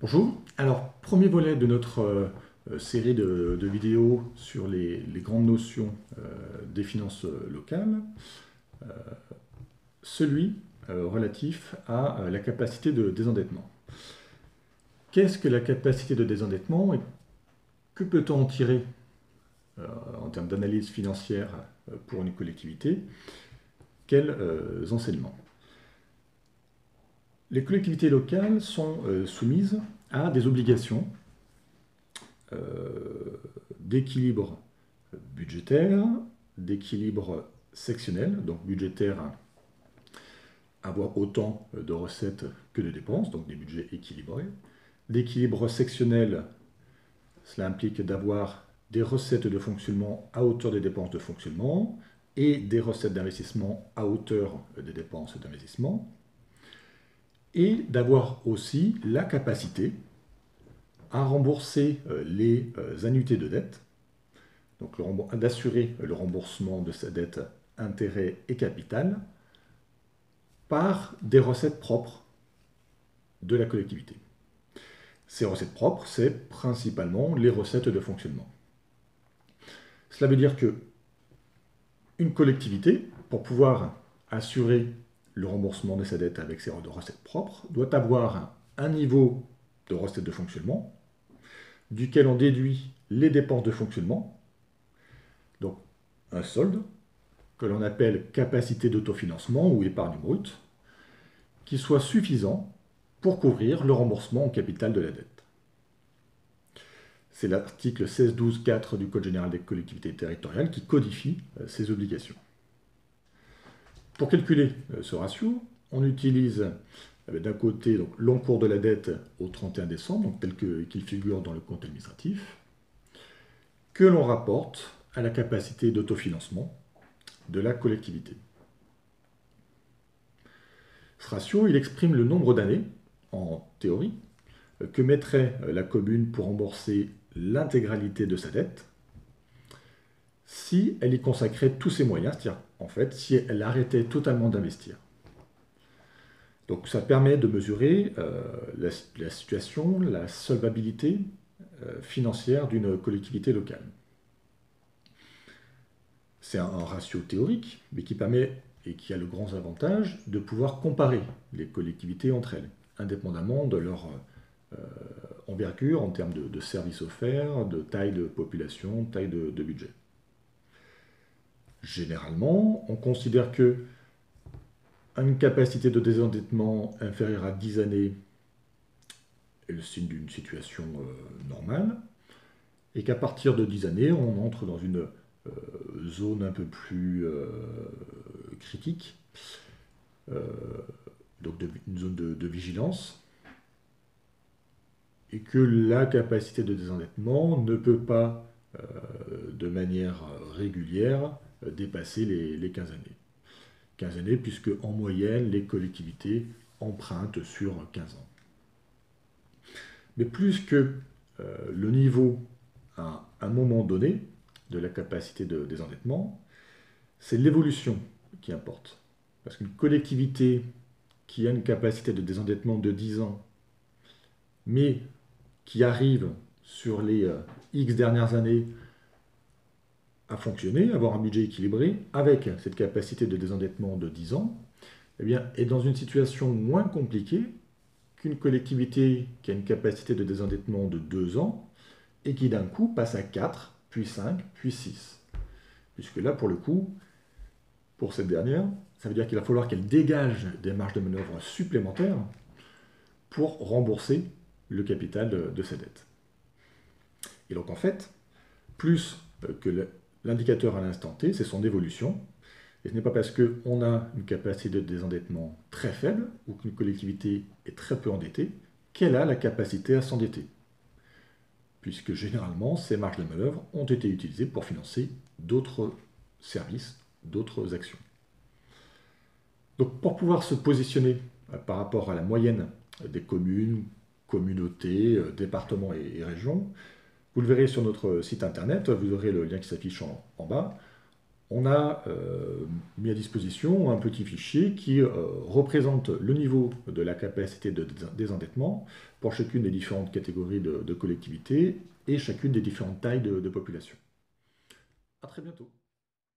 Bonjour. Alors, premier volet de notre série de vidéos sur les grandes notions des finances locales, celui relatif à la capacité de désendettement. Qu'est-ce que la capacité de désendettement et que peut-on en tirer euh, en termes d'analyse financière pour une collectivité? Quels enseignements? Les collectivités locales sont soumises à des obligations d'équilibre budgétaire, d'équilibre sectionnel, donc budgétaire, avoir autant de recettes que de dépenses, donc des budgets équilibrés. D'équilibre sectionnel, cela implique d'avoir des recettes de fonctionnement à hauteur des dépenses de fonctionnement et des recettes d'investissement à hauteur des dépenses d'investissement, et d'avoir aussi la capacité à rembourser les annuités de dette, donc d'assurer le remboursement de sa dette intérêt et capital par des recettes propres de la collectivité. Ces recettes propres, c'est principalement les recettes de fonctionnement. Cela veut dire que une collectivité, pour pouvoir assurer le remboursement de sa dette avec ses recettes propres, doit avoir un niveau de recettes de fonctionnement duquel on déduit les dépenses de fonctionnement, donc un solde, que l'on appelle capacité d'autofinancement ou épargne brute, qui soit suffisant pour couvrir le remboursement au capital de la dette. C'est l'article 16.12.4 du Code général des collectivités territoriales qui codifie ces obligations. Pour calculer ce ratio, on utilise d'un côté l'encours de la dette au 31 décembre, donc tel qu'il figure dans le compte administratif, que l'on rapporte à la capacité d'autofinancement de la collectivité. Ce ratio, il exprime le nombre d'années, en théorie, que mettrait la commune pour rembourser l'intégralité de sa dette si elle y consacrait tous ses moyens, c'est-à-dire en fait si elle arrêtait totalement d'investir. Donc ça permet de mesurer la situation, la solvabilité financière d'une collectivité locale. C'est un ratio théorique, mais qui permet et qui a le grand avantage de pouvoir comparer les collectivités entre elles, indépendamment de leur envergure en termes de services offerts, de taille de population, taille de budget. Généralement, on considère que une capacité de désendettement inférieure à 10 années est le signe d'une situation normale, et qu'à partir de 10 années, on entre dans une zone un peu plus critique, donc une zone de vigilance, et que la capacité de désendettement ne peut pas, de manière régulière, dépasser les 15 années. 15 années, puisque en moyenne, les collectivités empruntent sur 15 ans. Mais plus que le niveau à un moment donné de la capacité de désendettement, c'est l'évolution qui importe. Parce qu'une collectivité qui a une capacité de désendettement de 10 ans, mais qui arrive sur les X dernières années à fonctionner, avoir un budget équilibré, avec cette capacité de désendettement de 10 ans, eh bien, est dans une situation moins compliquée qu'une collectivité qui a une capacité de désendettement de 2 ans et qui d'un coup passe à 4, puis 5, puis 6. Puisque là, pour le coup, pour cette dernière, ça veut dire qu'il va falloir qu'elle dégage des marges de manœuvre supplémentaires pour rembourser le capital de sa dette. Et donc en fait, plus que l'indicateur à l'instant T, c'est son évolution. Et ce n'est pas parce qu'on a une capacité de désendettement très faible ou qu'une collectivité est très peu endettée qu'elle a la capacité à s'endetter. Puisque généralement, ces marges de manœuvre ont été utilisées pour financer d'autres services, d'autres actions. Donc pour pouvoir se positionner par rapport à la moyenne des communes, communautés, départements et régions, vous le verrez sur notre site internet, vous aurez le lien qui s'affiche en bas. On a mis à disposition un petit fichier qui représente le niveau de la capacité de désendettement pour chacune des différentes catégories de collectivités et chacune des différentes tailles de population. À très bientôt.